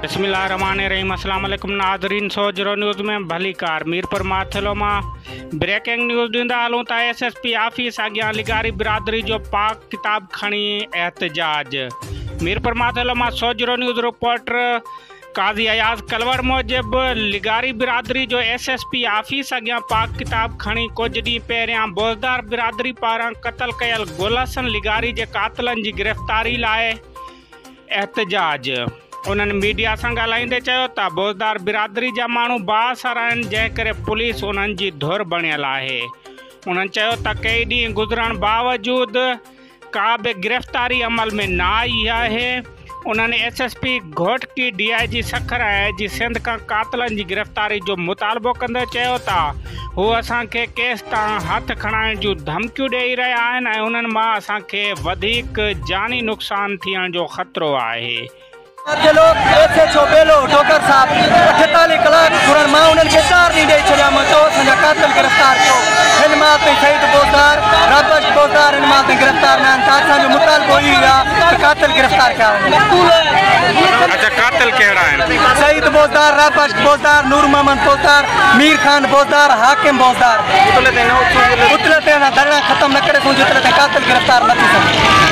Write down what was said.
बिस्मिल्लाहिर्रहमानिर्रहीम। अस्सलाम वालेकुम नाज़रीन। सोजरो न्यूज़ में भली कार मीरपुर माथेलो मां ब्रेकिंग न्यूज़ ॾींदा हलूं त SSP ऑफिस अॻियां लिगारी बिरादरी जो पाक किताब खणी एहतजाज। मीरपुर माथेलो मां सोजरो न्यूज़ रिपोर्टर काज़ी अयाज़ कलवर मूजिब लिगारी बिरादरी जो SSP ऑफिस अॻियां पाक किताब खणी कुछ ॾींहं पहिरियां बोज़दार बिरादरी पारां क़त्ल कयल गुल हसन लिगारी जे कातिलनि जी गिरफ़्तारी लाइ एहतजाज। उन्हनि मीडिया सां ॻाल्हाईंदे चयो त बोज़दार बिरादरी जा माण्हू बाअसर आहिनि, जंहिं करे पुलिस उन्हनि जी धुर बणियल आहे। उन्हनि चयो त कई ॾींहं गुज़रण बावजूदि का बि गिरफ़्तारी अमल में न आई आहे। उन्हनि SSP घोटकी DIG सखर ऐं जी सिंध खां कातिलनि जी गिरफ़्तारी जो मुतालबो कंदे चयो त हू असांखे केस तां हथ खणाइण जूं धमकियूं ॾेई रहिया आहिनि ऐं उन्हनि मां असांखे वधीक जानी नुक़सान थियण जो ख़तरो आहे। लोग ऐसे छोबेलो ठोकर साहब 48 कलाक घुरण मां उन्हनि खे 4 ॾींहं ॾेई छॾिया मां तो असांजा कातिल गिरफ़्तार कयो। हिन मां ताईं शहीद बोज़दार राबश बोज़दार हिन मां ताईं गिरफ़्तार न आहिनि त असांजो मुतालबो ई आहे त कातिल गिरफ़्तार कया वञनि। अच्छा, कातिल कहिड़ा आहिनि? शहीद बोज़दार राबश बोज़दार नूर मोहम्मद बोज़दार मीर खान बोज़दार हाकिम बोज़दार उतले ते धरना ख़त्म न करे जेतिरे ताईं कातिल गिरफ़्तार न थी सघे।